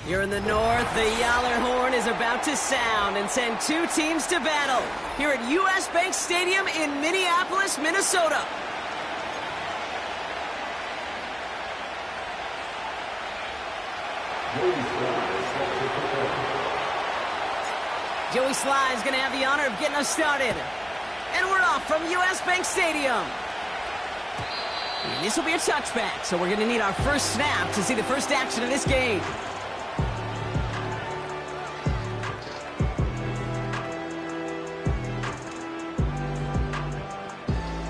Here in the north, the Yaller horn is about to sound and send two teams to battle here at U.S. Bank Stadium in Minneapolis, Minnesota. Joey Sly is going to have the honor of getting us started. And we're off from U.S. Bank Stadium. And this will be a touchback, so we're going to need our first snap to see the first action of this game.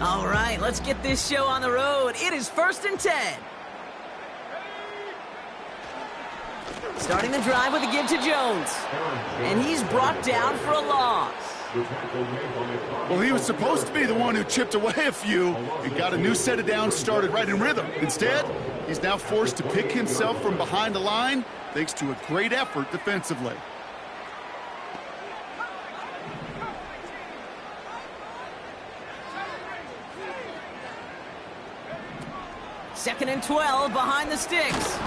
All right, let's get this show on the road. It is 1st and 10. Starting the drive with a give to Jones. And he's brought down for a loss. Well, he was supposed to be the one who chipped away a few and got a new set of downs started right in rhythm. Instead, he's now forced to pick himself from behind the line thanks to a great effort defensively. Second and 12 behind the sticks.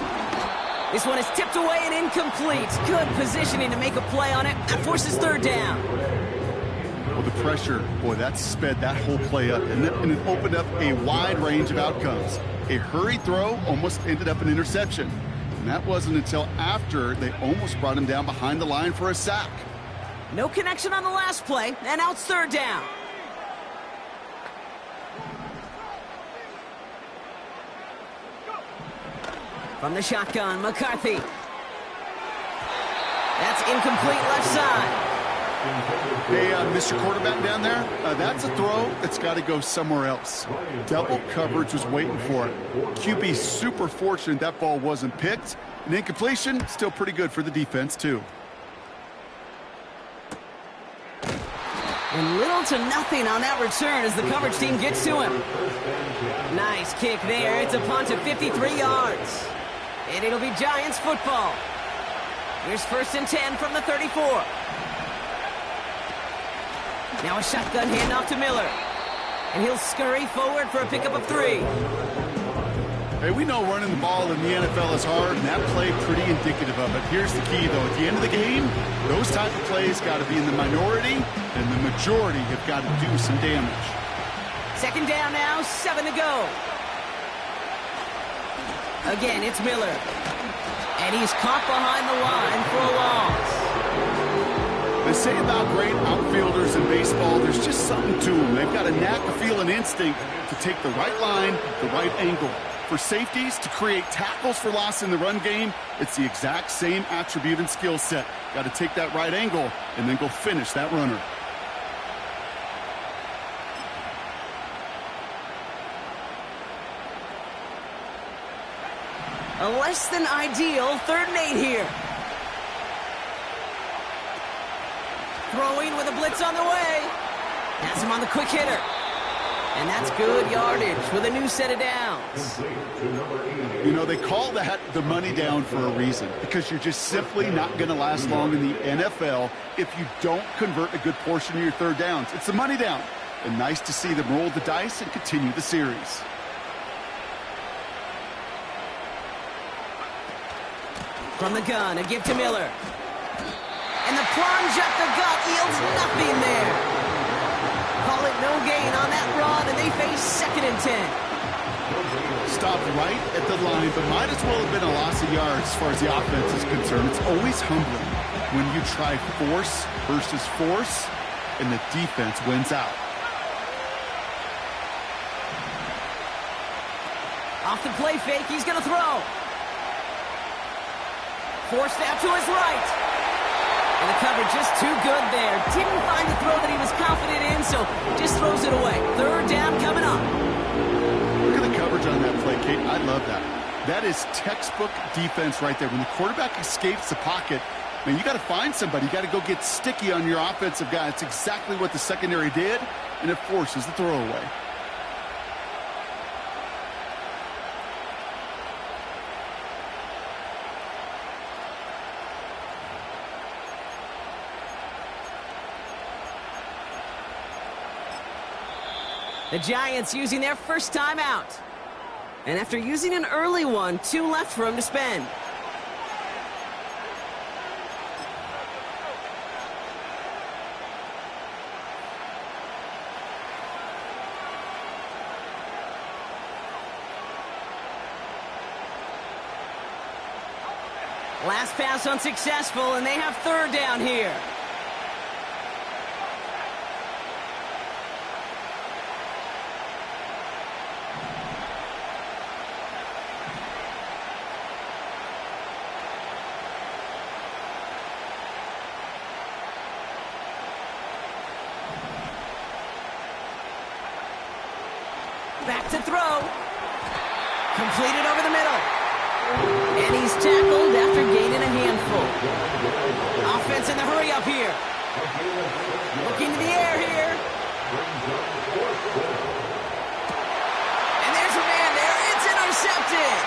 This one is tipped away and incomplete. Good positioning to make a play on it. That forces third down. Well, the pressure, boy, that sped that whole play up, and it opened up a wide range of outcomes. A hurried throw almost ended up an interception. And that wasn't until after they almost brought him down behind the line for a sack. No connection on the last play, and now it's third down. From the shotgun, McCarthy. That's incomplete left side. Hey, Mr. Quarterback down there, that's a throw that's got to go somewhere else. Double coverage was waiting for it. QB super fortunate that ball wasn't picked. An incompletion, still pretty good for the defense, too. And little to nothing on that return as the coverage team gets to him. Nice kick there. It's a punt of 53 yards. And it'll be Giants football. Here's 1st and 10 from the 34. Now a shotgun handoff to Miller. And he'll scurry forward for a pickup of 3. Hey, we know running the ball in the NFL is hard, and that play pretty indicative of it. Here's the key, though. At the end of the game, those type of plays got to be in the minority, and the majority have got to do some damage. Second down now, 7 to go. Again, it's Miller. And he's caught behind the line for a loss. They say about great outfielders in baseball, there's just something to them. They've got a knack, a feel, and instinct to take the right line, the right angle. for safeties to create tackles for loss in the run game, it's the exact same attribute and skill set. Got to take that right angle and then go finish that runner. A less than ideal 3rd and 8 here. Throwing with a blitz on the way. Has him on the quick hitter. And that's good yardage with a new set of downs. You know, they call that the money down for a reason, because you're just simply not going to last long in the NFL if you don't convert a good portion of your 3rd downs. It's the money down. And nice to see them roll the dice and continue the series. From the gun, a give to Miller. And the plunge up the gut yields nothing there. Call it no gain on that run, and they face 2nd and 10. Stopped right at the line, but might as well have been a loss of yards as far as the offense is concerned. It's always humbling when you try force versus force, and the defense wins out. Off the play fake, he's going to throw. Forced out to his right. And the coverage just too good there. Didn't find the throw that he was confident in, so just throws it away. 3rd down coming up. Look at the coverage on that play, Kate. I love that. That is textbook defense right there. When the quarterback escapes the pocket, man, you got to find somebody. You got to go get sticky on your offensive guy. It's exactly what the secondary did, and it forces the throwaway. The Giants using their first timeout. And after using an early one, 2 left for him to spend. Last pass unsuccessful, and they have 3rd down here. Back to throw. Completed over the middle. And he's tackled after gaining a handful. Offense in the hurry up here. Looking to the air here. And there's a man there. It's intercepted.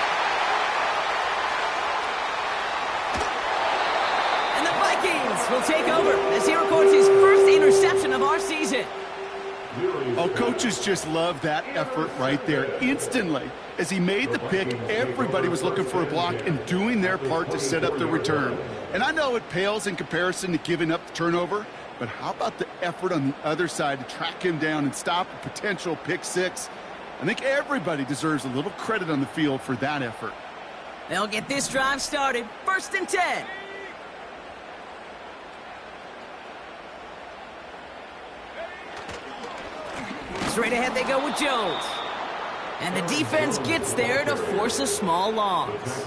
And the Vikings will take over as he records his first interception of our season. Oh, coaches just love that effort right there. Instantly, as he made the pick, everybody was looking for a block and doing their part to set up the return. And I know it pales in comparison to giving up the turnover, but how about the effort on the other side to track him down and stop a potential pick 6? I think everybody deserves a little credit on the field for that effort. They'll get this drive started. 1st and 10. Straight ahead they go with Jones. And the defense gets there to force a small loss.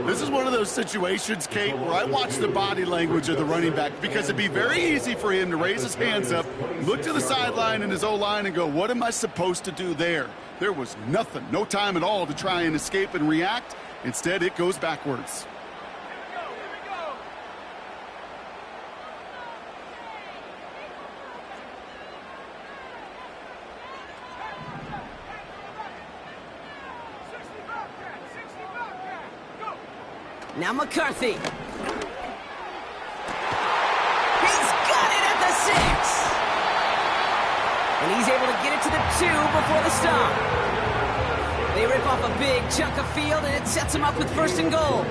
This is one of those situations, Kate, where I watch the body language of the running back, because it'd be very easy for him to raise his hands up, look to the sideline in his O-line and go, what am I supposed to do there? There was nothing, no time at all to try and escape and react. Instead, it goes backwards. Now McCarthy. He's got it at the 6. And he's able to get it to the 2 before the stop. They rip off a big chunk of field, and it sets them up with 1st and goal.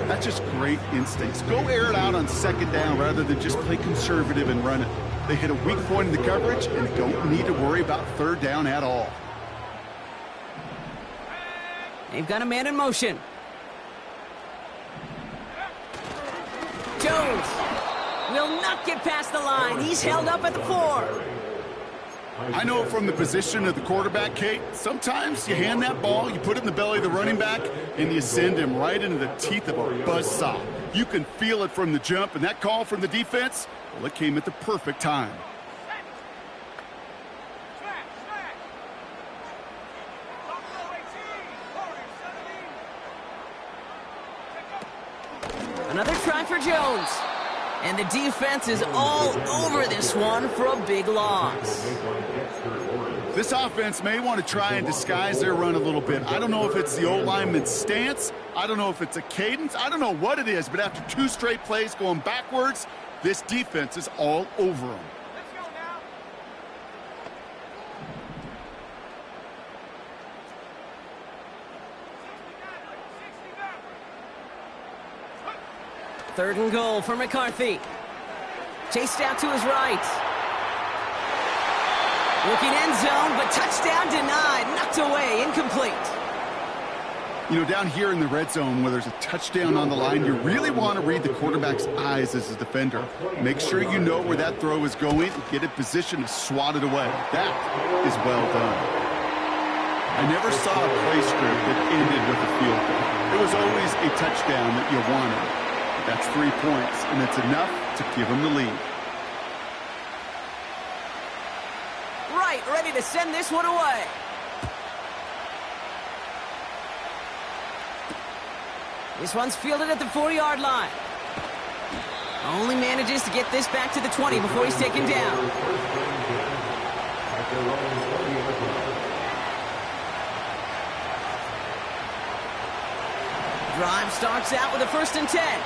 That's just great instincts. Go air it out on 2nd down rather than just play conservative and run it. They hit a weak point in the coverage and don't need to worry about 3rd down at all. They've got a man in motion. Jones will not get past the line. He's held up at the 4. I know from the position of the quarterback, Kate, sometimes you hand that ball, you put it in the belly of the running back, and you send him right into the teeth of a buzzsaw. You can feel it from the jump, and that call from the defense, well, it came at the perfect time. Another try for Jones. And the defense is all over this one for a big loss. This offense may want to try and disguise their run a little bit. I don't know if it's the old lineman's stance. I don't know if it's a cadence. I don't know what it is, but after 2 straight plays going backwards, this defense is all over them. Let's go now. Third and goal for McCarthy. Chased out to his right. Looking end zone, but touchdown denied. Knocked away, incomplete. You know, down here in the red zone where there's a touchdown on the line, you really want to read the quarterback's eyes as a defender. Make sure you know where that throw is going and get in position to swat it away. That is well done. I never saw a play script that ended with a field goal. It was always a touchdown that you wanted. That's 3 points, and it's enough to give them the lead. Right, ready to send this one away. This one's fielded at the 4-yard line. Only manages to get this back to the 20 before he's taken down. Drive starts out with a 1st and 10.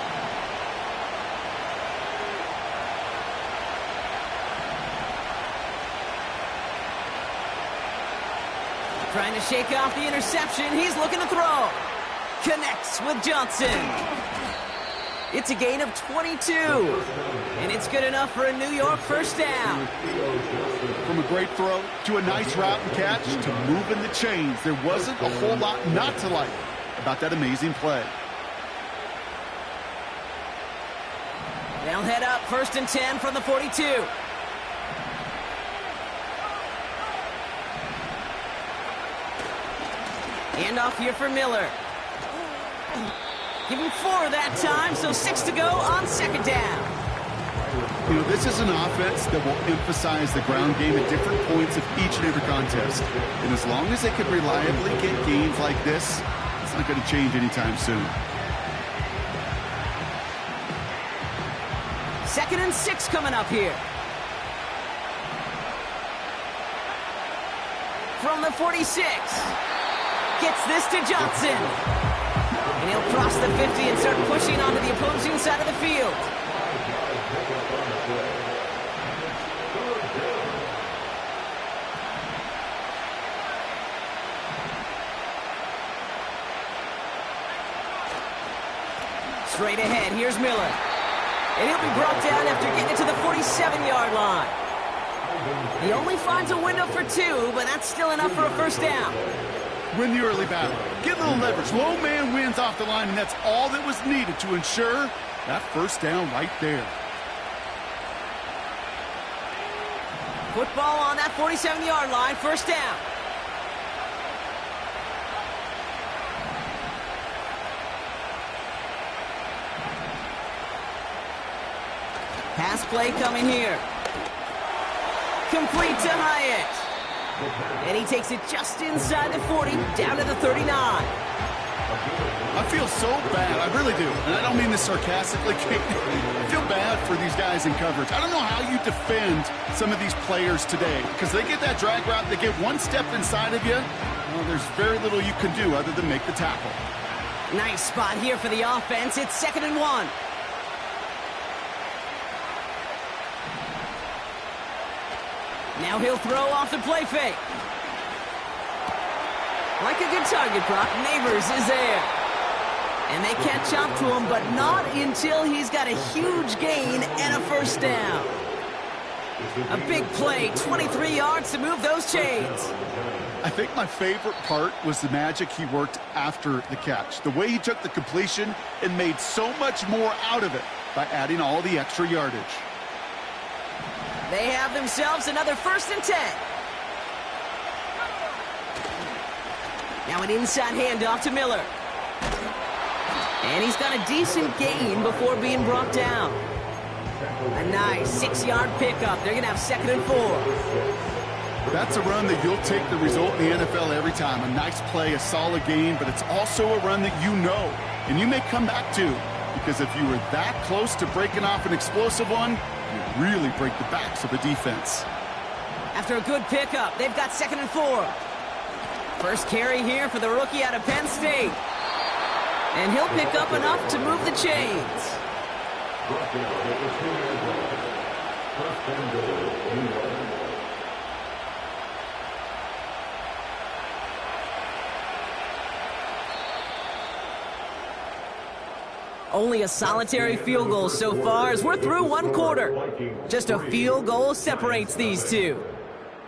Trying to shake off the interception. He's looking to throw. Connects with Johnson. It's a gain of 22. And it's good enough for a New York 1st down. From a great throw to a nice route and catch to moving the chains, there wasn't a whole lot not to like about that amazing play. They'll head up 1st and 10 from the 42. Handoff here for Miller. Give him 4 that time, so 6 to go on 2nd down. You know, this is an offense that will emphasize the ground game at different points of each and every contest. And as long as they can reliably get gains like this, it's not going to change anytime soon. 2nd and 6 coming up here. From the 46. Gets this to Johnson. And he'll cross the 50 and start pushing onto the opposing side of the field. Straight ahead, here's Miller. And he'll be brought down after getting it to the 47-yard line. He only finds a window for 2, but that's still enough for a 1st down. Win the early battle. Get a little leverage. Low man wins off the line, and that's all that was needed to ensure that 1st down right there. Football on that 47-yard line, 1st down. Pass play coming here. Complete to Hyatt. And he takes it just inside the 40, down to the 39. I feel so bad. I really do. And I don't mean this sarcastically, Kate. I feel bad for these guys in coverage. I don't know how you defend some of these players today, because they get that drag route, they get one step inside of you. Well, there's very little you can do other than make the tackle. Nice spot here for the offense. It's 2nd and 1. Now he'll throw off the play fake. Like a good target prop, Neighbors is there. And they catch up to him, but not until he's got a huge gain and a 1st down. A big play, 23 yards to move those chains. I think my favorite part was the magic he worked after the catch. The way he took the completion and made so much more out of it by adding all the extra yardage. They have themselves another 1st and 10. Now an inside handoff to Miller. And he's got a decent gain before being brought down. A nice 6-yard pickup. They're going to have 2nd and 4. That's a run that you'll take the result in the NFL every time. A nice play, a solid gain, but it's also a run that you know and you may come back to, because if you were that close to breaking off an explosive one, you really break the backs of the defense. After a good pickup, they've got 2nd and 4. First carry here for the rookie out of Penn State. And he'll pick up enough to move the chains. Only a solitary field goal so far as we're through 1 quarter. Just a field goal separates these two.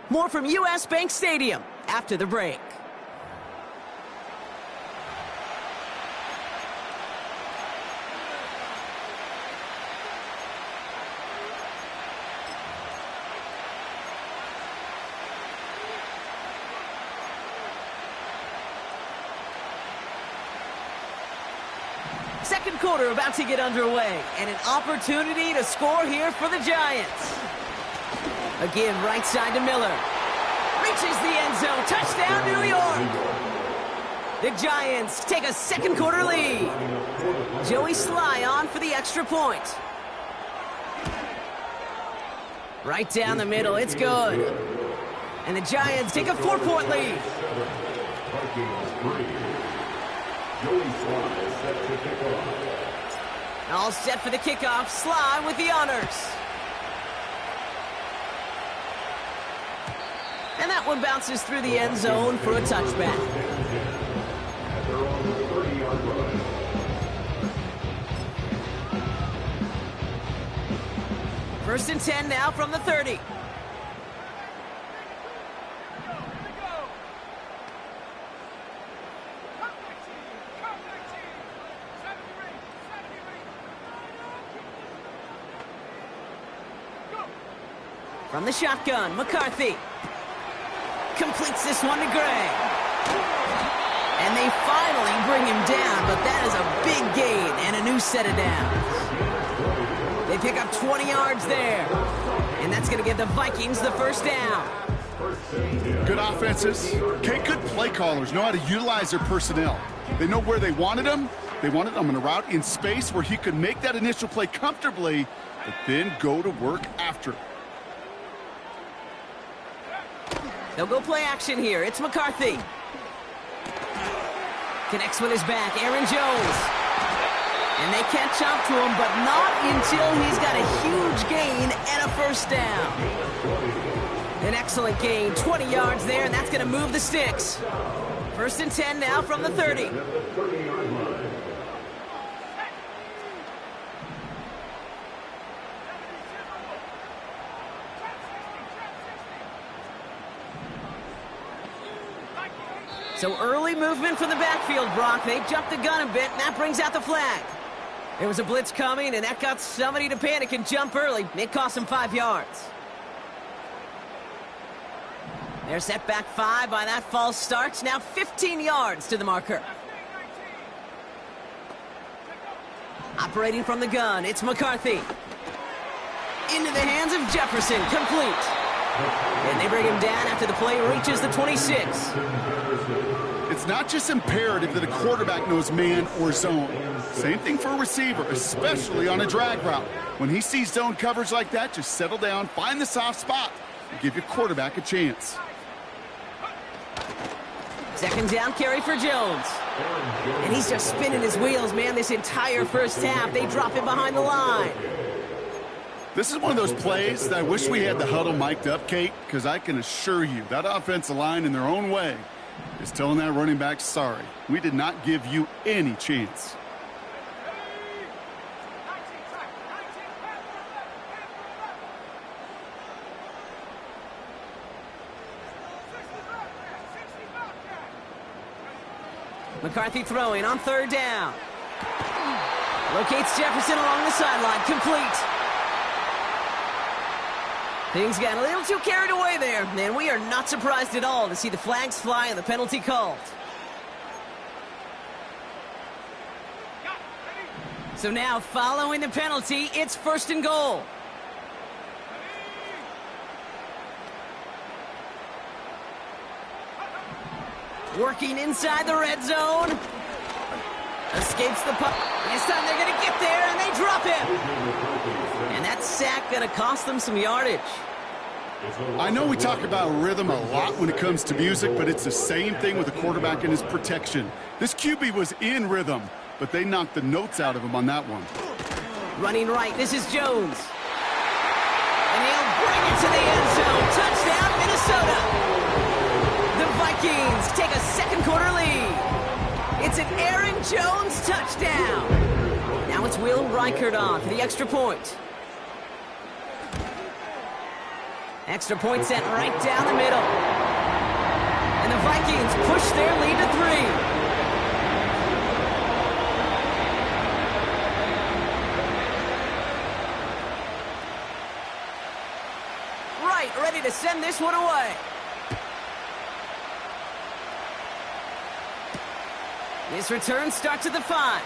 More from U.S. Bank Stadium after the break. Second quarter about to get underway, and an opportunity to score here for the Giants. Again, right side to Miller. Reaches the end zone. Touchdown, New York. The Giants take a second quarter lead. Joey Sly on for the extra point. Right down the middle. It's good. And the Giants take a 4-point lead. All set for the kickoff. Sly with the honors. And that one bounces through the end zone for a touchback. First and 10 now from the 30. From the shotgun, McCarthy completes this one to Gray. And they finally bring him down, but that is a big gain and a new set of downs. They pick up 20 yards there, and that's going to give the Vikings the first down. Good offenses. Okay, good play callers know how to utilize their personnel. They know where they wanted him. They wanted him in a route in space where he could make that initial play comfortably, but then go to work after. They'll go play action here. It's McCarthy. Connects with his back. Aaron Jones. And they catch up to him, but not until he's got a huge gain and a first down. An excellent gain. 20 yards there, and that's going to move the sticks. First and 10 now from the 30. So early movement from the backfield, Brock. They jumped the gun a bit, and that brings out the flag. There was a blitz coming, and that got somebody to panic and jump early. It cost them 5 yards. They're set back 5 by that false start. Now 15 yards to the marker. Operating from the gun, it's McCarthy. Into the hands of Jefferson, complete. And they bring him down after the play reaches the 26. It's not just imperative that a quarterback knows man or zone. Same thing for a receiver, especially on a drag route. When he sees zone coverage like that, just settle down, find the soft spot, and give your quarterback a chance. Second down carry for Jones. And he's just spinning his wheels, man, this entire first half. They drop him behind the line. This is one of those plays that I wish we had the huddle mic'd up, Kate, because I can assure you that offensive line in their own way is telling that running back, sorry, we did not give you any chance. McCarthy throwing on third down. Locates Jefferson along the sideline, complete. Things got a little too carried away there, and we are not surprised at all to see the flags fly and the penalty called. So now, following the penalty, it's 1st and goal. Working inside the red zone. Escapes the puck. This time they're going to get there, and they drop him. And that sack going to cost them some yardage. I know we talk about rhythm a lot when it comes to music, but it's the same thing with the quarterback and his protection. This QB was in rhythm, but they knocked the notes out of him on that one. Running right, this is Jones. And he'll bring it to the end zone. Touchdown, Minnesota. The Vikings take a second quarter lead. It's an Aaron Jones touchdown. Now it's Will Reichert on for the extra point. Extra point sent right down the middle. And the Vikings push their lead to 3. Right, ready to send this one away. This return starts at the 5.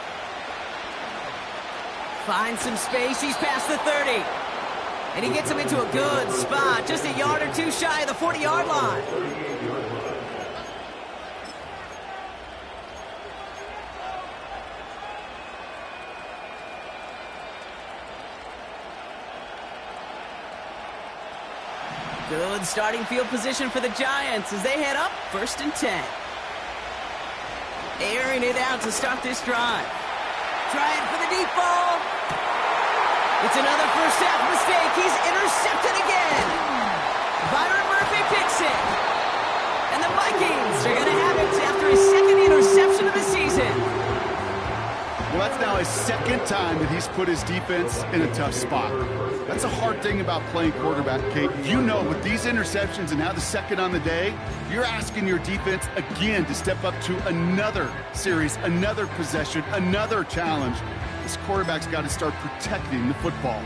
Finds some space, he's past the 30. And he gets him into a good spot, just a yard or two shy of the 40-yard line. Good starting field position for the Giants as they head up 1st and 10. Airing it out to start this drive. Trying for the deep ball. It's another first half mistake. He's intercepted again. Byron Murphy picks it. And the Vikings are going to have it after his 2nd interception of the season. Well, that's now his 2nd time that he's put his defense in a tough spot. That's a hard thing about playing quarterback, Kate. You know, with these interceptions and now the 2nd on the day, you're asking your defense again to step up to another series, another possession, another challenge. This quarterback's got to start protecting the football.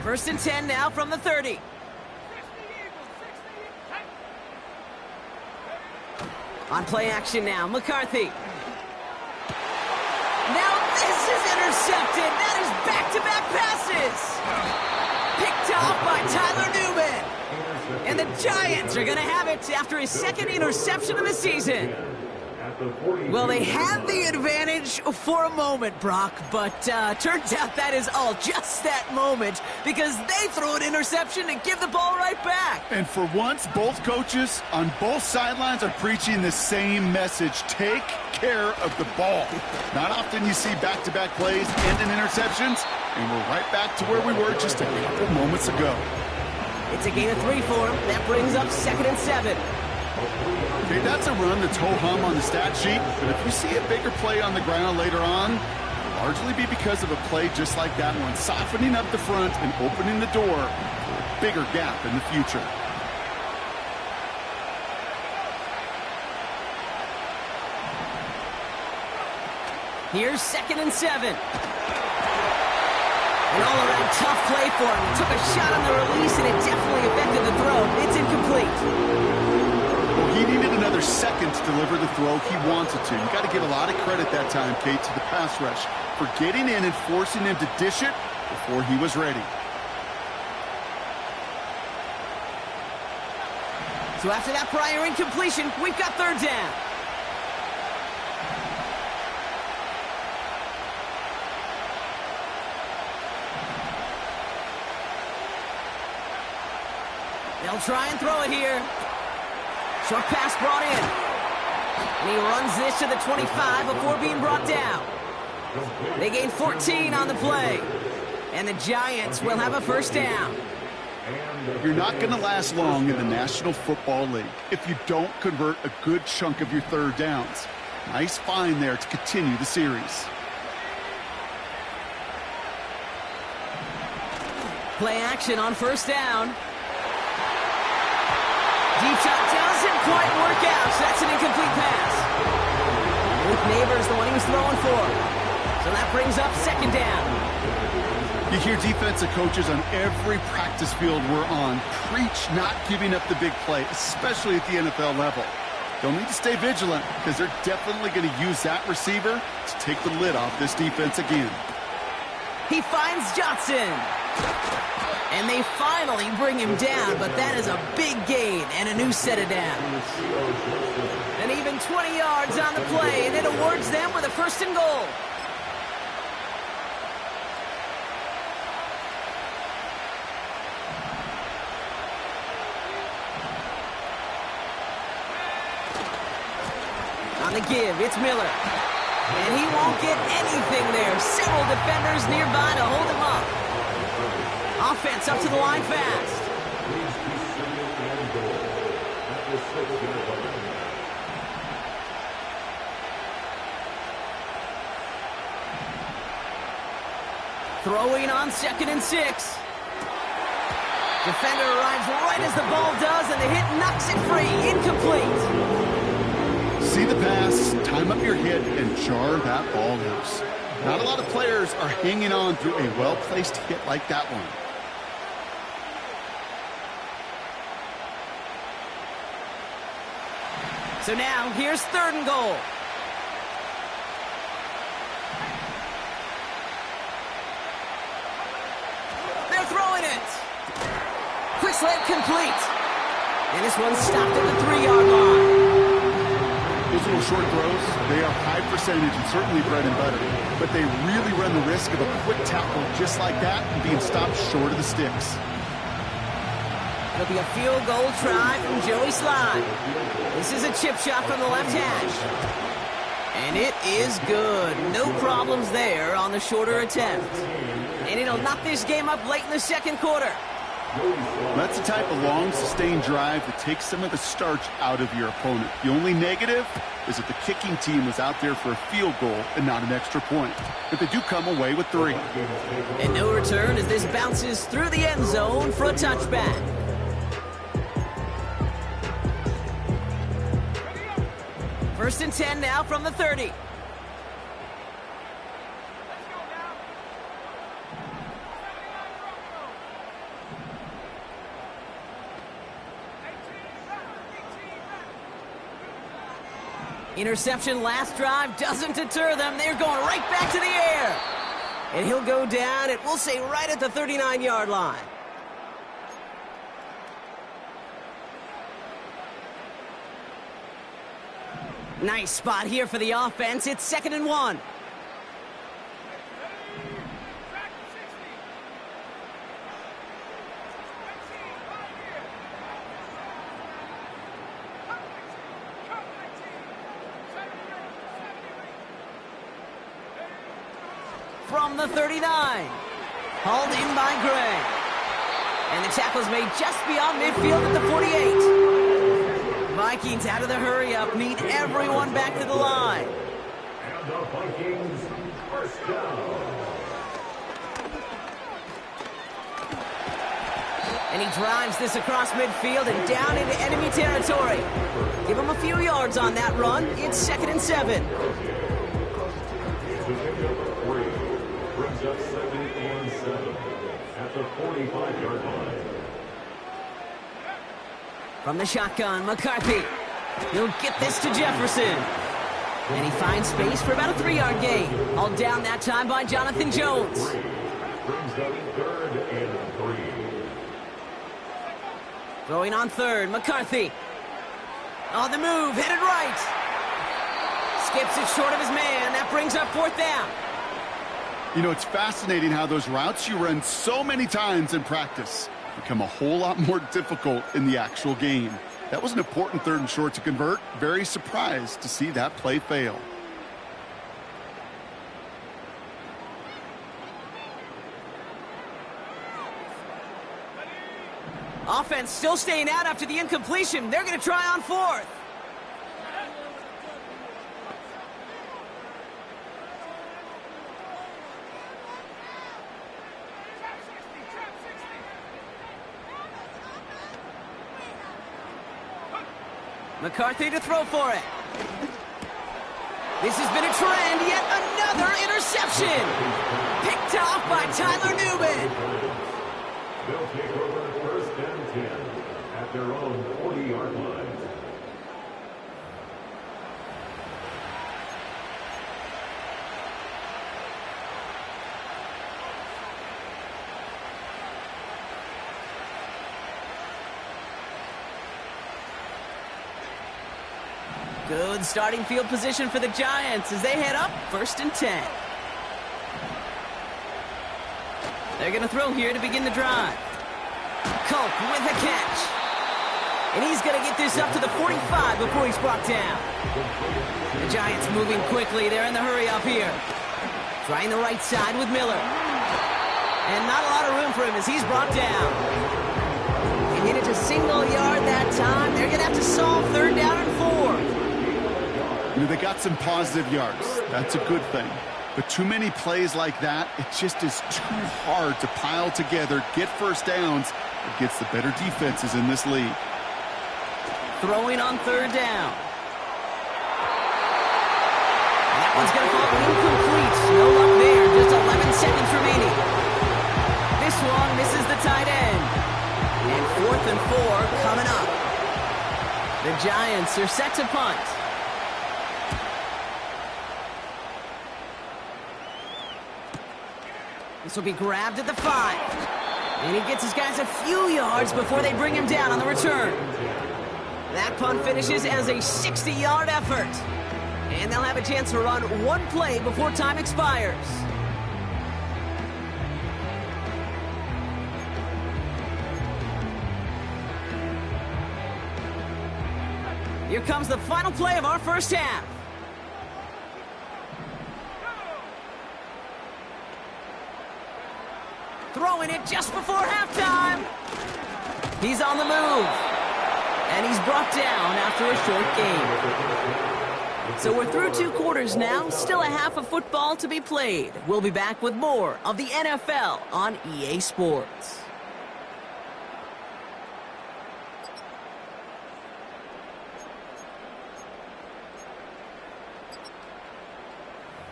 First and 10 now from the 30. On play action now, McCarthy. Now this is intercepted. That is back-to-back passes. Picked off by Tyler Newman. And the Giants are going to have it after his 2nd interception of the season. Well, they had the advantage for a moment, Brock, but turns out that is all just that moment because they throw an interception and give the ball right back. And for once, both coaches on both sidelines are preaching the same message. Take care of the ball. Not often you see back-to-back plays end in interceptions, and we're right back to where we were just a couple moments ago. It's a gain of 3 for him. That brings up 2nd and 7. Okay, that's a run that's ho-hum on the stat sheet, but if we see a bigger play on the ground later on, it'll largely be because of a play just like that one, softening up the front and opening the door for a bigger gap in the future. Here's 2nd and 7. An all-around tough play for him. He took a shot on the release, and it definitely affected the throw. It's incomplete. Well, he needed another second to deliver the throw he wanted to. You got to give a lot of credit that time, Kate, to the pass rush for getting in and forcing him to dish it before he was ready. So after that prior incompletion, we've got 3rd down. They'll try and throw it here. Short pass brought in. And he runs this to the 25 before being brought down. They gain 14 on the play. And the Giants will have a 1st down. You're not going to last long in the National Football League if you don't convert a good chunk of your 3rd downs. Nice find there to continue the series. Play action on 1st down. Deep shot doesn't quite work out, so that's an incomplete pass. Luke Neighbors, the one he was throwing for. So that brings up 2nd down. You hear defensive coaches on every practice field we're on preach not giving up the big play, especially at the NFL level. They'll need to stay vigilant because they're definitely going to use that receiver to take the lid off this defense again. He finds Johnson. And they finally bring him down, but that is a big gain and a new set of downs. And even 20 yards on the play, and it awards them with a 1st and goal. On the give, it's Miller. And he won't get anything there. Several defenders nearby to hold him up. Offense up to the line fast. Throwing on 2nd and 6. Defender arrives right as the ball does, and the hit knocks it free. Incomplete. See the pass, time up your hit, and jar that ball loose. Not a lot of players are hanging on through a well-placed hit like that one. So now, here's 3rd and goal. They're throwing it. Quick slant complete. And this one's stopped at the 3-yard line. Those little short throws, they are high percentage and certainly bread and butter. But they really run the risk of a quick tackle just like that and being stopped short of the sticks. It'll be a field goal try from Joey Slye. This is a chip shot from the left hash. And it is good. No problems there on the shorter attempt. And it'll knock this game up late in the 2nd quarter. That's the type of long, sustained drive that takes some of the starch out of your opponent. The only negative is that the kicking team was out there for a field goal and not an extra point. But they do come away with 3. And no return as this bounces through the end zone for a touchback. First and 10 now from the 30. Interception last drive doesn't deter them. They're going right back to the air. And he'll go down, and we'll say right at the 39-yard line. Nice spot here for the offense. It's 2nd and 1. From the 39. Hauled in by Gray. And the tackle's made just beyond midfield at the 48. Vikings out of the hurry-up, need everyone back to the line. And the Vikings first down. And he drives this across midfield and down into enemy territory. Give him a few yards on that run. It's 2nd and 7. Brings up 2nd and 7 at the 45-yard line. From the shotgun, McCarthy. He'll get this to Jefferson. And he finds space for about a 3-yard gain. All down that time by Jonathan Jones. Brings up 3rd and 3. Throwing on 3rd, McCarthy. On the move, headed right. Skips it short of his man. That brings up 4th down. You know, it's fascinating how those routes you run so many times in practice become a whole lot more difficult in the actual game. That was an important 3rd and short to convert. Very surprised to see that play fail. Offense still staying out after the incompletion. They're going to try on 4th. McCarthy to throw for it. This has been a trend. Yet another interception. Picked off by Tyler Newman. They'll take over 1st and 10 at their own 40-yard line. Good starting field position for the Giants as they head up 1st and 10. They're going to throw here to begin the drive. Culp with a catch. And he's going to get this up to the 45 before he's brought down. The Giants moving quickly. They're in the hurry up here. Trying the right side with Miller. And not a lot of room for him as he's brought down. They hit it to single yard that time. They're going to have to solve 3rd down and 4. You know, they got some positive yards. That's a good thing. But too many plays like that, it just is too hard to pile together, get 1st downs against the better defenses in this league. Throwing on 3rd down. That one's going to fall incomplete. No luck there. Just 11 seconds remaining. This one misses the tight end. And 4th and 4 coming up. The Giants are set to punt. This will be grabbed at the 5. And he gets his guys a few yards before they bring him down on the return. That punt finishes as a 60-yard effort. And they'll have a chance to run one play before time expires. Here comes the final play of our first half. Throwing it just before halftime. He's on the move. And he's brought down after a short game. So we're through 2 quarters now. Still a half of football to be played. We'll be back with more of the NFL on EA Sports.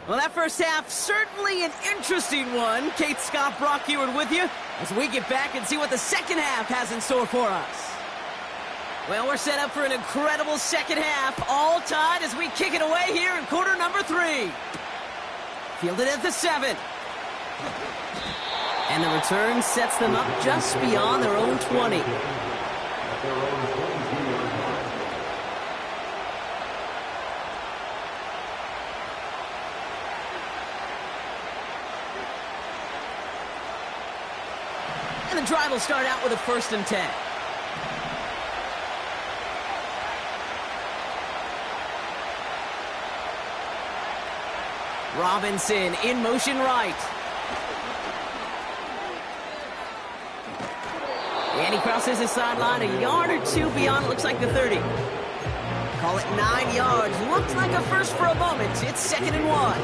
Well, that first half, certainly an interesting one. Kate Scott, Brock Ewart with you as we get back and see what the second half has in store for us. Well, we're set up for an incredible second half, all tied as we kick it away here in quarter number 3. Fielded at the 7. And the return sets them up just beyond their own 20. And the drive will start out with a 1st and 10. Robinson in motion right. And he crosses the sideline a yard or 2 beyond, looks like the 30. Call it 9 yards. Looked like a first for a moment. It's 2nd and 1.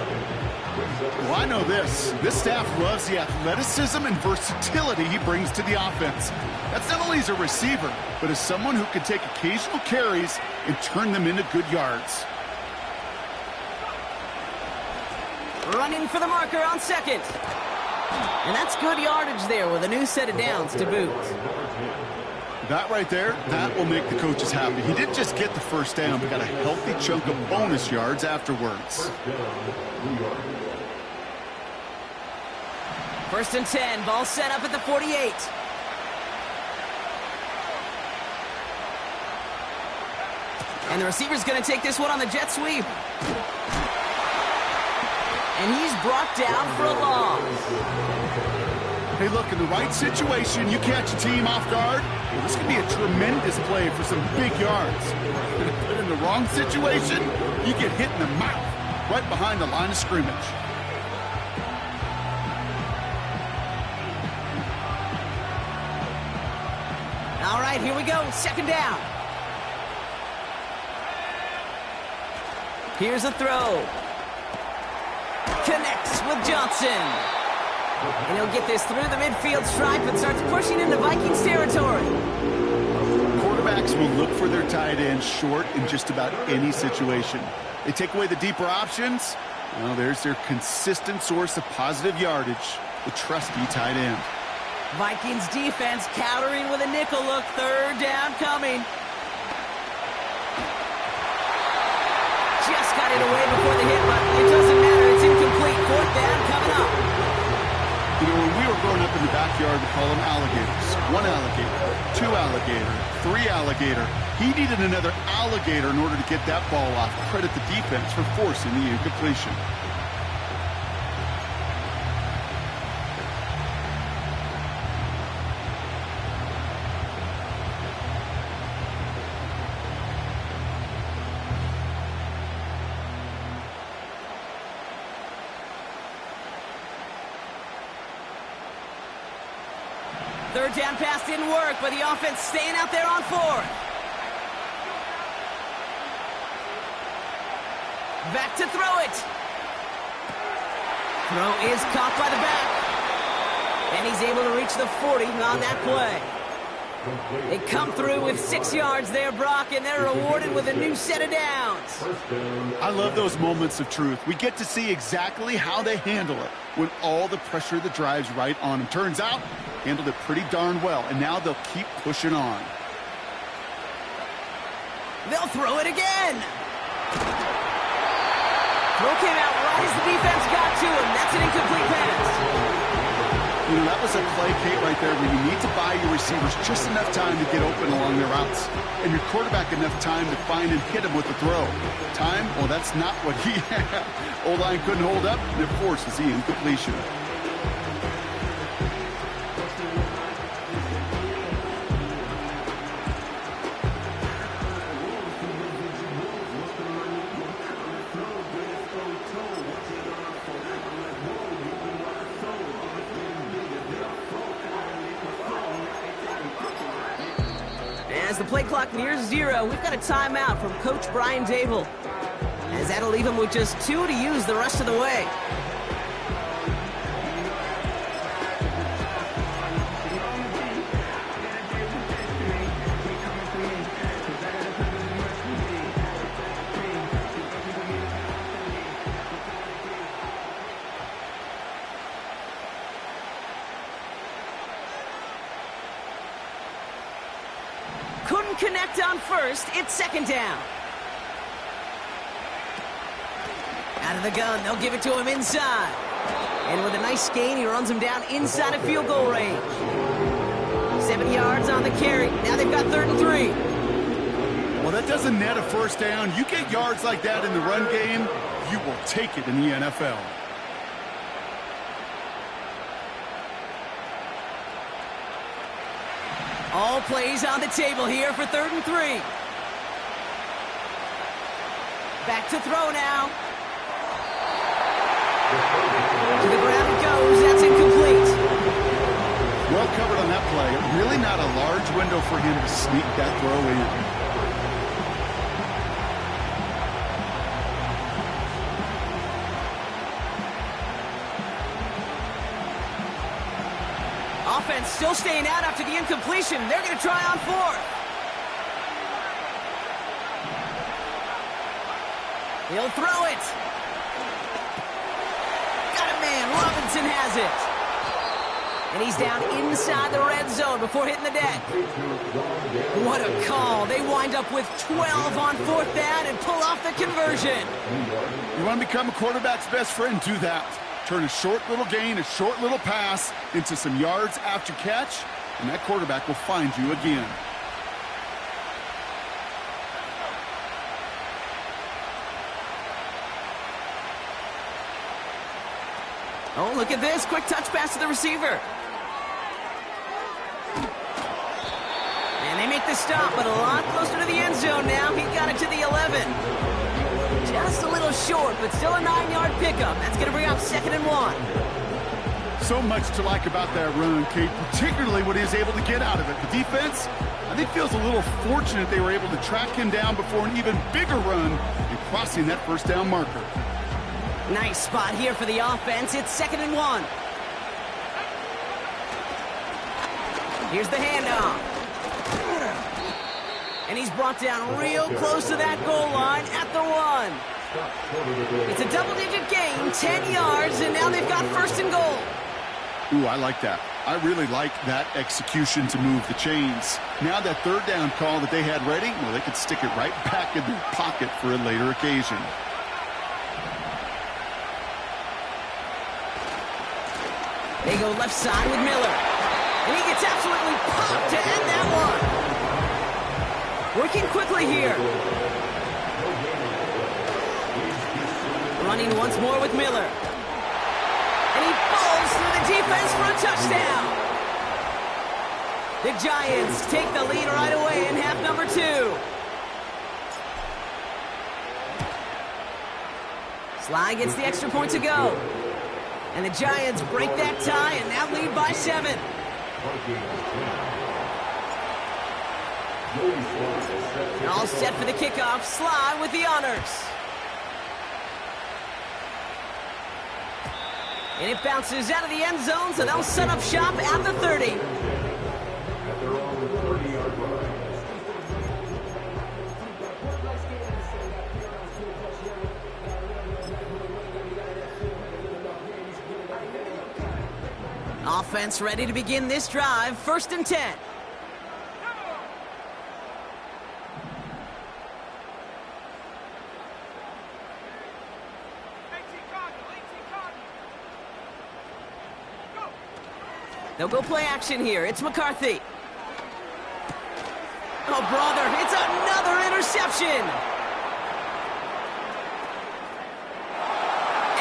Well, I know this. This staff loves the athleticism and versatility he brings to the offense. That's not only as a receiver, but as someone who can take occasional carries and turn them into good yards. Running for the marker on 2nd. And that's good yardage there with a new set of downs to boot. That right there, that will make the coaches happy. He didn't just get the 1st down, but got a healthy chunk of bonus yards afterwards. 1st and 10, ball set up at the 48. And the receiver's going to take this one on the jet sweep. And he's brought down for a loss. Hey, look, in the right situation, you catch a team off guard, well, this could be a tremendous play for some big yards. But in the wrong situation, you get hit in the mouth right behind the line of scrimmage. All right, here we go. 2nd down. Here's a throw. Connects with Johnson. And he'll get this through the midfield stripe and starts pushing into Vikings territory. Quarterbacks will look for their tight end short in just about any situation. They take away the deeper options. Well, there's their consistent source of positive yardage, the trusty tight end. Vikings defense countering with a nickel look. 3rd down coming. Just got it away before the hit, but it doesn't matter. It's incomplete. 4th down coming up. You know, when we were growing up in the backyard, we call them alligators. 1 alligator, 2 alligator, 3 alligator. He needed another alligator in order to get that ball off. Credit the defense for forcing the incompletion. Third down pass didn't work, but the offense staying out there on 4th. Back to throw it. Throw is caught by the back. And he's able to reach the 40 on that play. They come through with 6 yards there, Brock, and they're rewarded with a new set of downs. I love those moments of truth. We get to see exactly how they handle it when all the pressure that drives right on them. Turns out, handled it pretty darn well, and now they'll keep pushing on. They'll throw it again. Throw came out right as the defense got to him. That's an incomplete pass. You know, that was a play, Kate, right there, where you need to buy your receivers just enough time to get open along their routes, and your quarterback enough time to find and hit him with the throw. Time? Well, that's not what he had. O-line couldn't hold up, and it forces the incompletion. As the play clock nears 0, we've got a timeout from Coach Brian Dable, as that'll leave him with just 2 to use the rest of the way. Couldn't connect on 1st. It's 2nd down. Out of the gun, they'll give it to him inside. And with a nice gain, he runs him down inside of field goal range. 7 yards on the carry. Now they've got 3rd and 3. Well, that doesn't net a 1st down. You get yards like that in the run game, you will take it in the NFL. All plays on the table here for 3rd and 3. Back to throw now. To the ground it goes. That's incomplete. Well covered on that play. Really not a large window for him to sneak that throw in. Offense still staying out after the incompletion. They're going to try on 4th. He'll throw it. Got a man. Robinson has it. And he's down inside the red zone before hitting the deck. What a call. They wind up with 12 on 4th down and pull off the conversion. You want to become a quarterback's best friend? Do that. Turn a short little gain, a short little pass into some yards after catch, and that quarterback will find you again. Oh, look at this. Quick touch pass to the receiver. And they make the stop, but a lot closer to the end zone now. He got it to the 11. Just a little short, but still a 9-yard pickup. That's going to bring up 2nd and 1. So much to like about that run, Kate, particularly what he was able to get out of it. The defense, I think, feels a little fortunate they were able to track him down before an even bigger run and crossing that 1st down marker. Nice spot here for the offense. It's 2nd and 1. Here's the handoff. And he's brought down real close to that goal line at the 1. It's a double-digit gain, 10 yards, and now they've got 1st and goal. Ooh, I like that. I really like that execution to move the chains. Now that 3rd down call that they had ready, well, they could stick it right back in their pocket for a later occasion. They go left side with Miller. And he gets absolutely popped to end that one. Working quickly here. Running once more with Miller. And he falls through the defense for a touchdown. The Giants take the lead right away in half number 2. Sly gets the extra point to go. And the Giants break that tie and now lead by 7. All set for the kickoff. Sly with the honors. And it bounces out of the end zone, so they'll set up shop at the 30. Offense ready to begin this drive. 1st and 10. They'll go play action here. It's McCarthy. Oh, brother, it's another interception.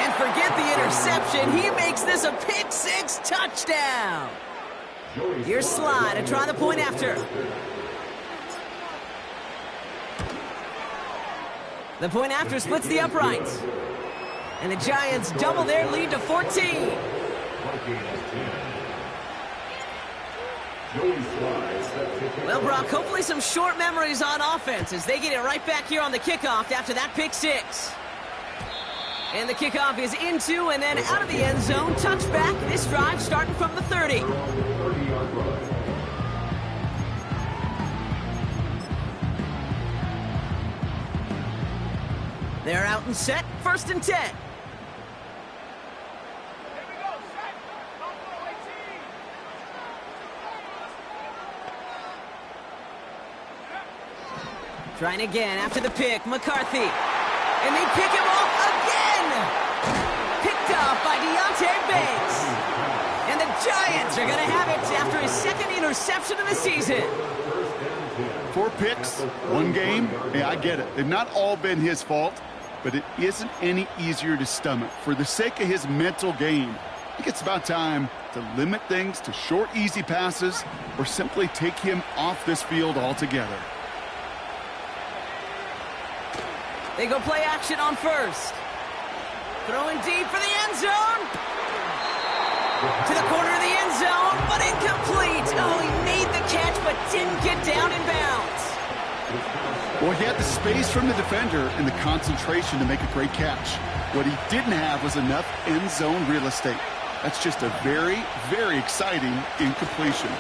And forget the interception. He makes this a pick-6 touchdown. Here's Sly to try the point after. The point after splits the uprights. And the Giants double their lead to 14. Well, Brock, hopefully some short memories on offense as they get it right back here on the kickoff after that pick-6. And the kickoff is into and then out of the end zone. Touchback. This drive starting from the 30. They're out and set. 1st and 10. Trying again after the pick. McCarthy. And they pick him off again. Picked off by Deontay Banks. And the Giants are going to have it after his 2nd interception of the season. 4 picks, 1 game. Hey, I get it. They've not all been his fault, but it isn't any easier to stomach. For the sake of his mental game, I think it's about time to limit things to short, easy passes or simply take him off this field altogether. They go play action on 1st. Throwing deep for the end zone. To the corner of the end zone, but incomplete. Oh, he made the catch, but didn't get down in bounds. Well, he had the space from the defender and the concentration to make a great catch. What he didn't have was enough end zone real estate. That's just a very, very exciting incompletion.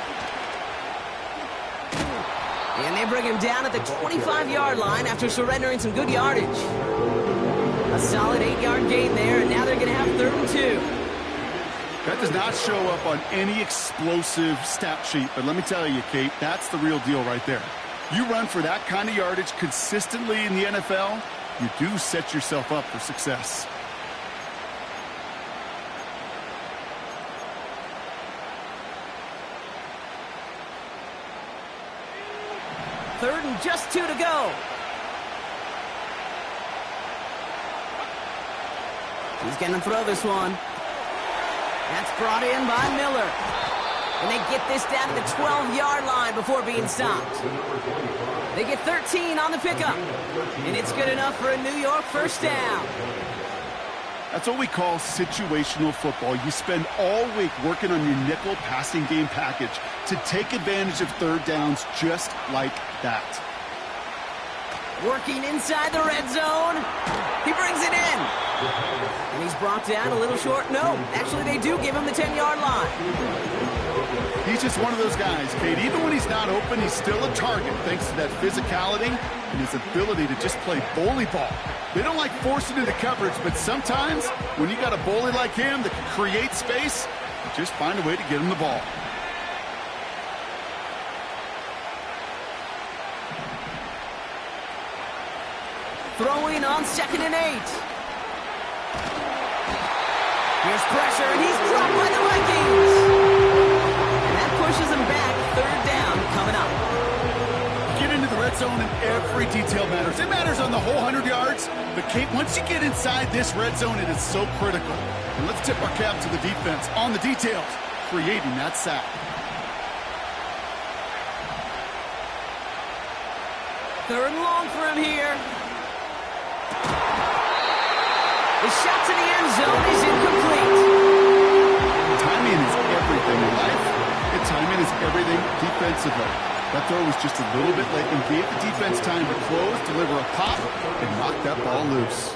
And they bring him down at the 25-yard line after surrendering some good yardage. A solid 8-yard gain there, and now they're going to have 3rd and 2. That does not show up on any explosive stat sheet, but let me tell you, Kate, that's the real deal right there. You run for that kind of yardage consistently in the NFL, you do set yourself up for success. Third and just 2 to go. He's going to throw this one. That's brought in by Miller. And they get this down to the 12-yard line before being stopped. They get 13 on the pickup. And it's good enough for a New York 1st down. That's what we call situational football. You spend all week working on your nickel passing game package to take advantage of 3rd downs just like that. Working inside the red zone. He brings it in. And he's brought down a little short. No, actually they do give him the 10-yard line. He's just one of those guys, Kate. Even when he's not open, he's still a target thanks to that physicality and his ability to just play bully ball. They don't like forcing into coverage, but sometimes when you got a bully like him that can create space, you just find a way to get him the ball. Throwing on 2nd and 8. Here's pressure, and he's dropped by the Vikings. zone and every detail matters. It matters on the whole 100 yards. But, Kate, once you get inside this red zone, it is so critical. And let's tip our cap to the defense on the details, creating that sack. Third and long for him here. The shot to the end zone is incomplete. Timing is everything in life. And timing is everything defensively. That throw was just a little bit late and gave the defense time to close, deliver a pop, and knock that ball loose.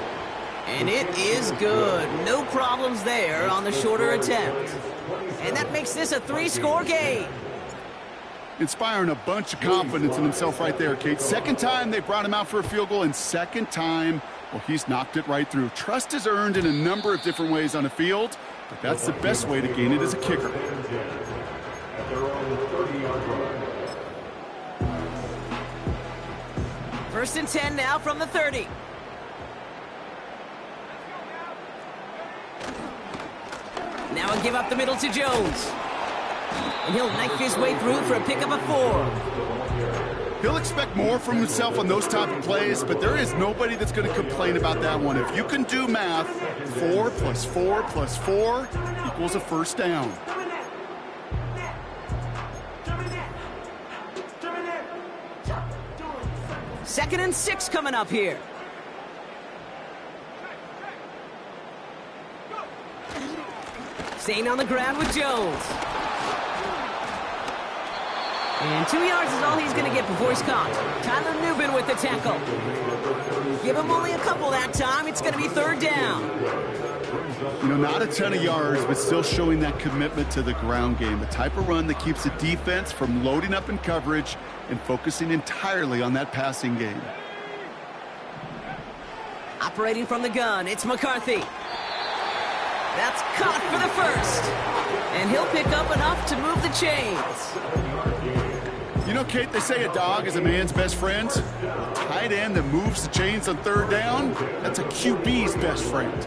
And it is good. No problems there on the shorter attempt. And that makes this a 3-score game. Inspiring a bunch of confidence in himself right there, Kate. Second time they brought him out for a field goal, and second time, well, he's knocked it right through. Trust is earned in a number of different ways on a field, but that's the best way to gain it as a kicker. At their own 30-yard line. First and 10 now from the 30. Now a give up the middle to Jones. And he'll knife his way through for a pickup of 4. He'll expect more from himself on those type of plays, but there is nobody that's going to complain about that one. If you can do math, 4 plus 4 plus 4 equals a first down. Second and 6 coming up here. Staying on the ground with Jones. And 2 yards is all he's going to get before he's caught. Tyler Newbin with the tackle. Give him only a couple that time. It's going to be third down. You know, not a ton of yards, but still showing that commitment to the ground game. The type of run that keeps the defense from loading up in coverage and focusing entirely on that passing game. Operating from the gun, it's McCarthy. That's caught for the first. And he'll pick up enough to move the chains. You know, Kate, they say a dog is a man's best friend. A tight end that moves the chains on third down, that's a QB's best friend.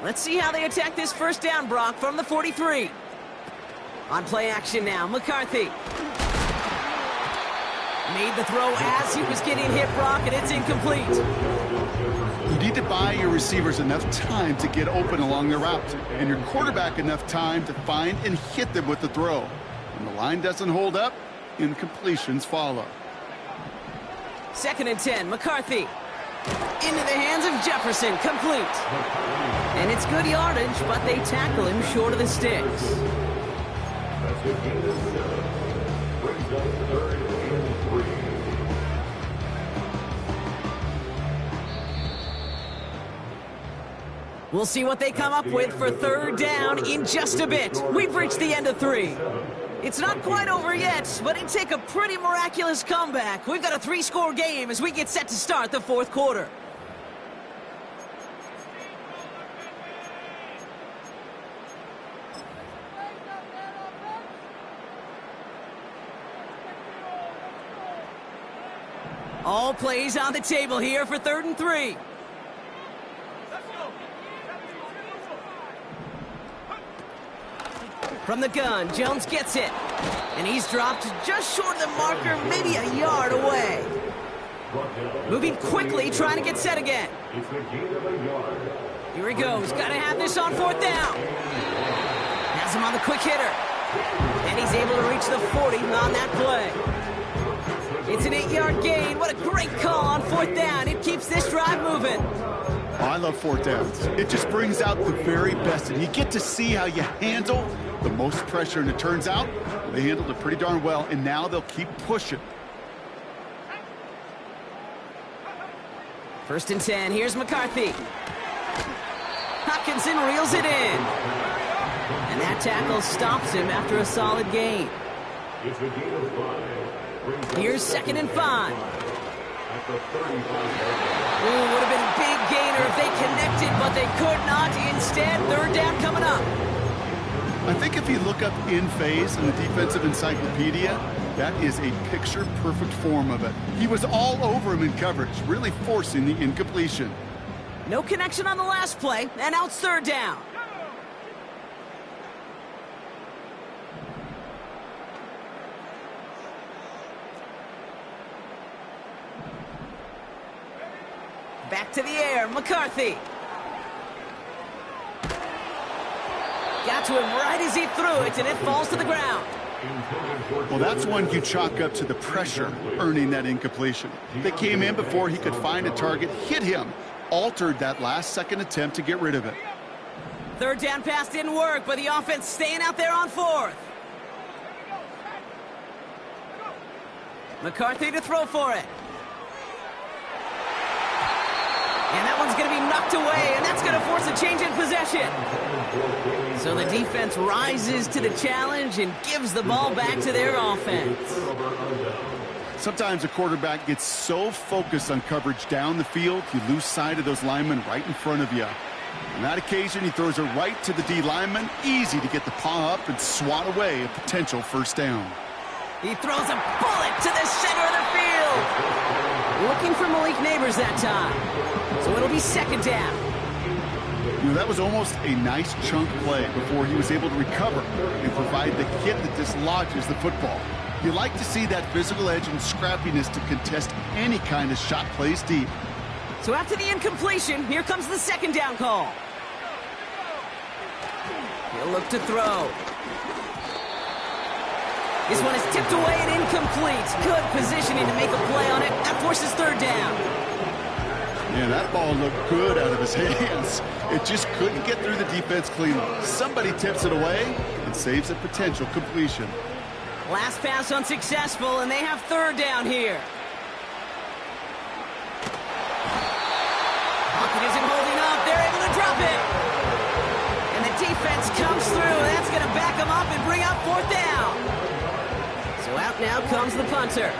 Let's see how they attack this first down, Brock, from the 43. On play action now, McCarthy. Made the throw as he was getting hit, Brock, and it's incomplete. You need to buy your receivers enough time to get open along their route, and your quarterback enough time to find and hit them with the throw. When the line doesn't hold up, incompletions follow. Second and 10, McCarthy. Into the hands of Jefferson, complete. And it's good yardage, but they tackle him short of the sticks. That's the game of 7. Brings up third and 3. We'll see what they come up with for third down in just a bit. We've reached the end of 3. It's not quite over yet, but it'd take a pretty miraculous comeback. We've got a 3-score game as we get set to start the fourth quarter. All plays on the table here for third and 3. From the gun, Jones gets it. And he's dropped just short of the marker, maybe a yard away. Moving quickly, trying to get set again. Here he goes. Got to have this on fourth down. Has him on the quick hitter. And he's able to reach the 40 on that play. It's an 8-yard gain. What a great call on fourth down. It keeps this drive moving. Oh, I love fourth downs. It just brings out the very best, and you get to see how you handle the most pressure, and it turns out they handled it pretty darn well, and now they'll keep pushing. First and 10, here's McCarthy. Hockenson reels it in. And that tackle stops him after a solid gain. It's a gain of 5. Here's second and 5. At the 35-yard Ooh, would have been a big gainer if they connected, but they could not. Instead, third down coming up. I think if you look up in phase in the defensive encyclopedia, that is a picture-perfect form of it. He was all over him in coverage, really forcing the incompletion. No connection on the last play, and now it's third down. Back to the air, McCarthy. Got to him right as he threw it, and it falls to the ground. Well, that's one you chalk up to the pressure earning that incompletion. They came in before he could find a target, hit him, altered that last-second attempt to get rid of it. Third down pass didn't work, but the offense staying out there on fourth. McCarthy to throw for it. And that one's going to be knocked away, and that's going to force a change in possession. So the defense rises to the challenge and gives the ball back to their offense. Sometimes a quarterback gets so focused on coverage down the field, you lose sight of those linemen right in front of you. On that occasion, he throws it right to the D lineman. Easy to get the paw up and swat away a potential first down. He throws a bullet to the center of the field. Looking for Malik Neighbors that time. So it'll be second down. You know, that was almost a nice chunk play before he was able to recover and provide the hit that dislodges the football. You like to see that physical edge and scrappiness to contest any kind of shot plays deep. So after the incompletion, here comes the second down call. He'll look to throw. This one is tipped away and incomplete. Good positioning to make a play on it. That forces third down. Yeah, that ball looked good out of his hands. It just couldn't get through the defense cleanly. Somebody tips it away and saves a potential completion. Last pass unsuccessful, and they have third down here. Pocket isn't holding up. They're able to drop it. And the defense comes through. That's going to back them up and bring up fourth down. So out now comes the punter.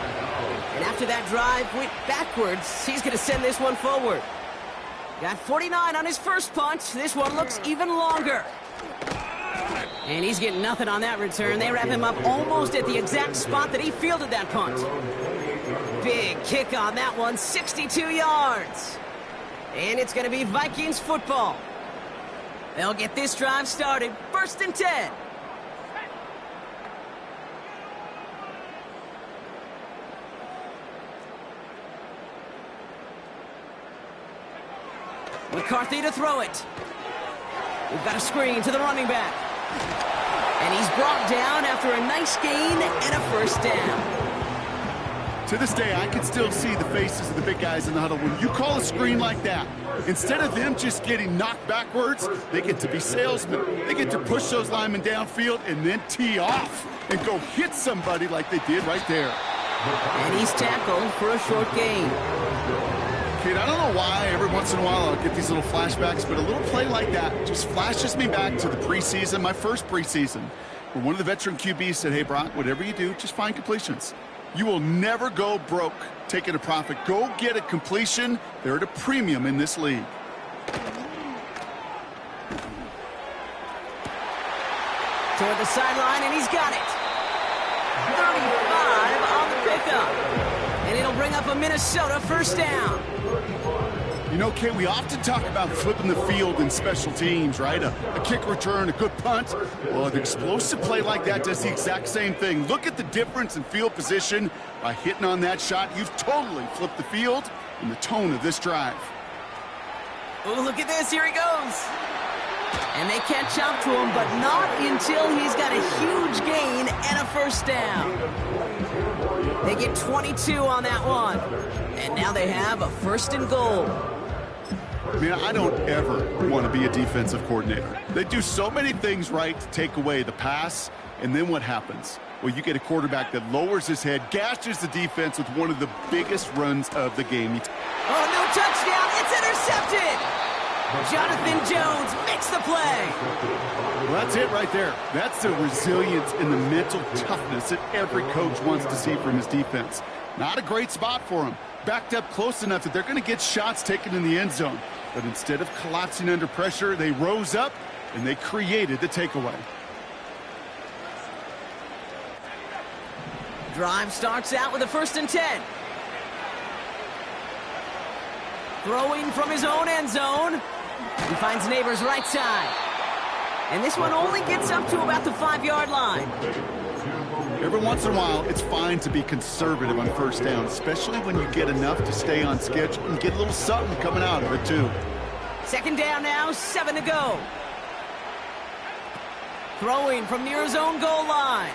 And after that drive went backwards, he's going to send this one forward. Got 49 on his first punt. This one looks even longer. And he's getting nothing on that return. They wrap him up almost at the exact spot that he fielded that punt. Big kick on that one, 62 yards. And it's going to be Vikings football. They'll get this drive started. First and 10. McCarthy to throw it. We've got a screen to the running back. And he's brought down after a nice gain and a first down. To this day, I can still see the faces of the big guys in the huddle. When you call a screen like that, instead of them just getting knocked backwards, they get to be salesmen. They get to push those linemen downfield and then tee off and go hit somebody like they did right there. And he's tackled for a short gain. Kid, I don't know why every once in a while I'll get these little flashbacks, but a little play like that just flashes me back to the preseason, my first preseason, where one of the veteran QBs said, hey, Brock, whatever you do, just find completions. You will never go broke taking a profit. Go get a completion. They're at a premium in this league. Toward the sideline, and he's got it. 35 on the pickup. And it'll bring up a Minnesota first down. You know, Kate, we often talk about flipping the field in special teams, right? A kick return, a good punt. Well, an explosive play like that does the exact same thing. Look at the difference in field position. By hitting on that shot, you've totally flipped the field and the tone of this drive. Oh, look at this. Here he goes. And they catch up to him, but not until he's got a huge gain and a first down. They get 22 on that one. And now they have a first and goal. I mean, I don't ever want to be a defensive coordinator. They do so many things right to take away the pass, and then what happens? Well, you get a quarterback that lowers his head, gashes the defense with one of the biggest runs of the game. Oh, no touchdown. It's intercepted. Jonathan Jones makes the play. Well, that's it right there. That's the resilience and the mental toughness that every coach wants to see from his defense. Not a great spot for him. Backed up close enough that they're going to get shots taken in the end zone. But instead of collapsing under pressure, they rose up and they created the takeaway. Drive starts out with a first and 10. Throwing from his own end zone. He finds Neighbors right side. And this one only gets up to about the 5-yard line. Every once in a while, it's fine to be conservative on first down, especially when you get enough to stay on schedule and get a little something coming out of it, too. Second down now, 7 to go. Throwing from near his own goal line.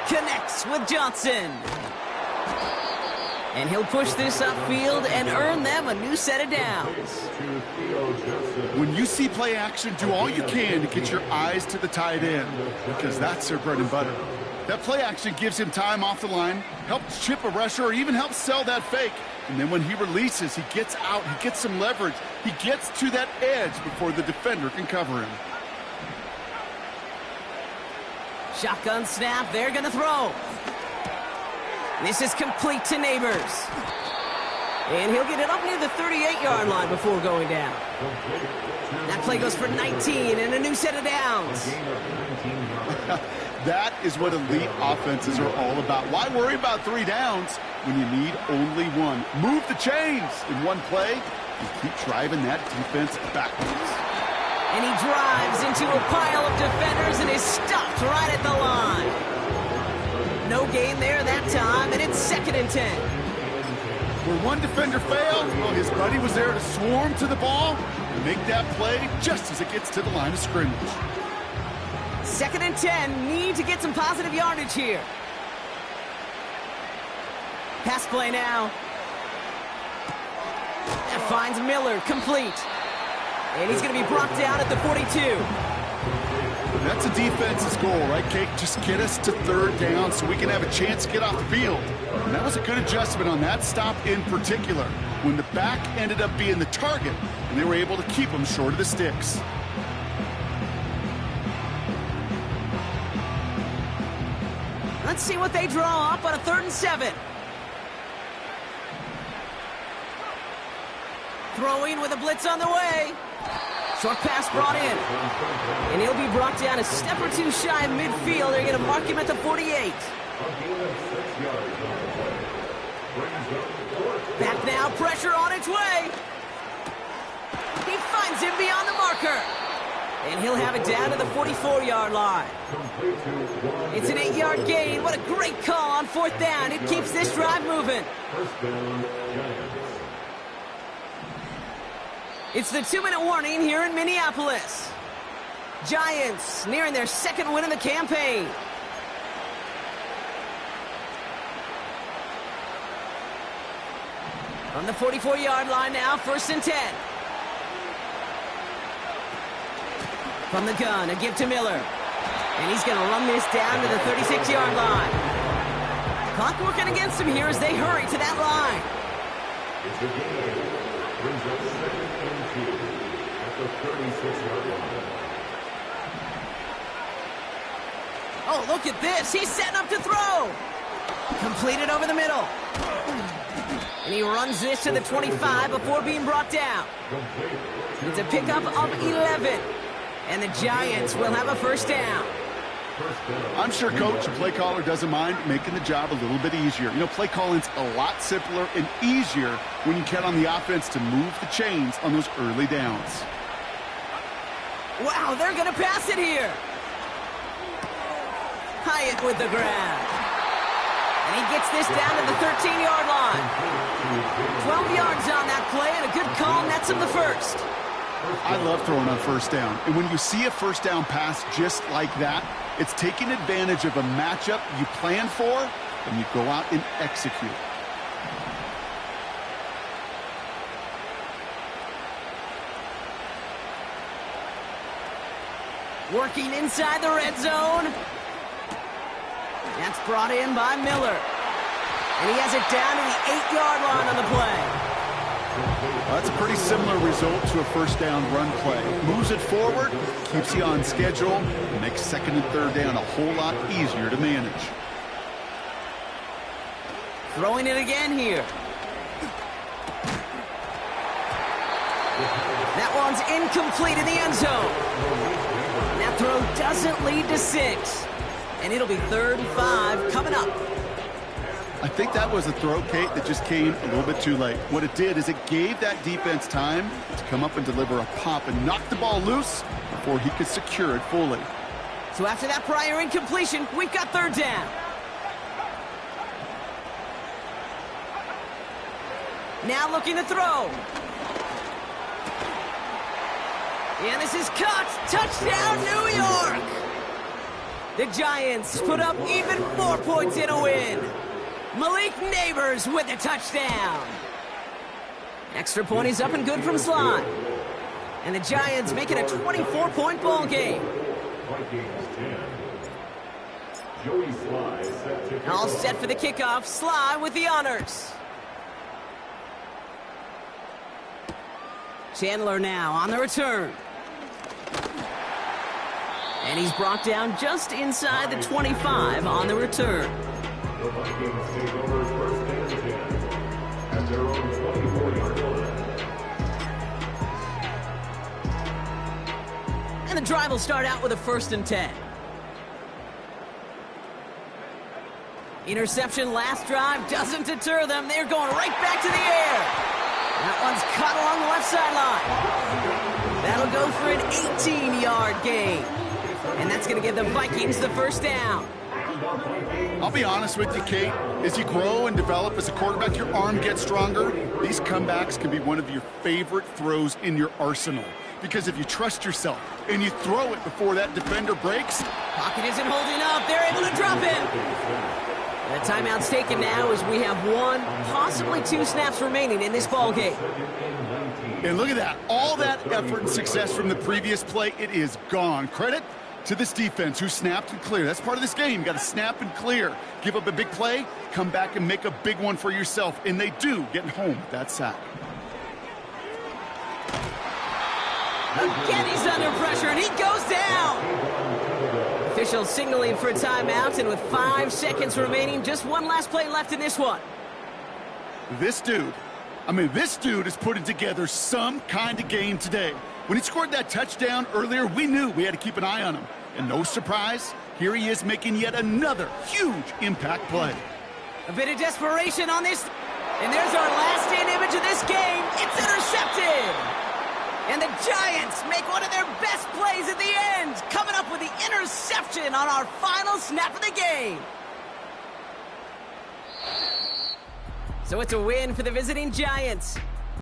Connects with Johnson. And he'll push this upfield and earn them a new set of downs. When you see play action, do all you can to get your eyes to the tight end, because that's their bread and butter. That play action gives him time off the line, helps chip a rusher, or even helps sell that fake. And then when he releases, he gets out, he gets some leverage. He gets to that edge before the defender can cover him. Shotgun snap, they're going to throw. This is complete to Neighbors. And he'll get it up near the 38-yard line before going down. That play goes for 19 and a new set of downs. That is what elite offenses are all about. Why worry about 3 downs when you need only 1? Move the chains in one play and keep driving that defense backwards. And he drives into a pile of defenders and is stopped right at the line. No gain there that time, and it's 2nd and 10. Where one defender failed, well, his buddy was there to swarm to the ball and make that play just as it gets to the line of scrimmage. 2nd and 10, need to get some positive yardage here. Pass play now. That finds Miller, complete. And he's going to be brought down at the 42. That's a defense's goal, right, Kate? Just get us to 3rd down so we can have a chance to get off the field. And that was a good adjustment on that stop in particular, when the back ended up being the target, and they were able to keep him short of the sticks. Let's see what they draw up on a 3rd and 7. Throwing with a blitz on the way. Short pass brought in. And he'll be brought down a step or 2 shy of midfield. They're going to mark him at the 48. Back now, pressure on its way. He finds him beyond the marker. And he'll have it down to the 44-yard line. It's an 8-yard gain. What a great call on 4th down. It keeps this drive moving. It's the 2-minute warning here in Minneapolis. Giants nearing their 2nd win of the campaign. From the 44-yard line now, 1st and 10. From the gun, a give to Miller. And he's going to run this down to the 36-yard line. Clock working against him here as they hurry to that line. It's a game. Brings up 2nd and 2 at the 36-yard line. Oh, look at this. He's setting up to throw. Completed over the middle. And he runs this to the 25 before being brought down. It's a pickup of 11. And the Giants will have a 1st down. I'm sure Coach, a play caller, doesn't mind making the job a little bit easier. You know, play calling's a lot simpler and easier when you count on the offense to move the chains on those early downs. Wow, they're going to pass it here. Hyatt with the grab. And he gets this down to the 13-yard line. 12 yards on that play, and a good call nets him the 1st. I love throwing on 1st down. And when you see a 1st down pass just like that, it's taking advantage of a matchup you plan for, and you go out and execute. Working inside the red zone. That's brought in by Miller. And he has it down to the 8-yard line on the play. Well, that's a pretty similar result to a 1st down run play. Moves it forward, keeps you on schedule, and makes 2nd and 3rd down a whole lot easier to manage. Throwing it again here. That one's incomplete in the end zone. That throw doesn't lead to 6. And it'll be 3rd and 5 coming up. I think that was a throw, Kate, that just came a little bit too late. What it did is it gave that defense time to come up and deliver a pop and knock the ball loose before he could secure it fully. So after that prior incompletion, we've got third down. Now looking to throw. And this is caught. Touchdown, New York! The Giants put up even more points in a win. Malik Neighbors with the touchdown. Extra point is up and good from Sly. And the Giants make it a 24-point ball game. All set for the kickoff. Sly with the honors. Chandler now on the return. And he's brought down just inside the 25 on the return. The Vikings take over first and 10 at their own 24-yard line. And the drive will start out with a 1st and 10. Interception last drive doesn't deter them. They're going right back to the air. That one's caught along the left sideline. That'll go for an 18-yard gain. And that's going to give the Vikings the first down. I'll be honest with you, Kate. As you grow and develop as a quarterback, your arm gets stronger. These comebacks can be one of your favorite throws in your arsenal. Because if you trust yourself and you throw it before that defender breaks... Pocket isn't holding up. They're able to drop it. The timeout's taken now as we have 1, possibly 2 snaps remaining in this ball game. And look at that. All that effort and success from the previous play, it is gone. Credit to this defense who snapped and cleared. That's part of this game. You got to snap and clear. Give up a big play, come back and make a big one for yourself. And they do, getting home with that sack. Again, he's under pressure, and he goes down. Officials signaling for a timeout, and with 5 seconds remaining, just one last play left in this one. This dude is putting together some kind of game today. When he scored that touchdown earlier, we knew we had to keep an eye on him. And no surprise, here he is making yet another huge impact play. A bit of desperation on this. And there's our last-in image of this game. It's intercepted. And the Giants make one of their best plays at the end, coming up with the interception on our final snap of the game. So it's a win for the visiting Giants.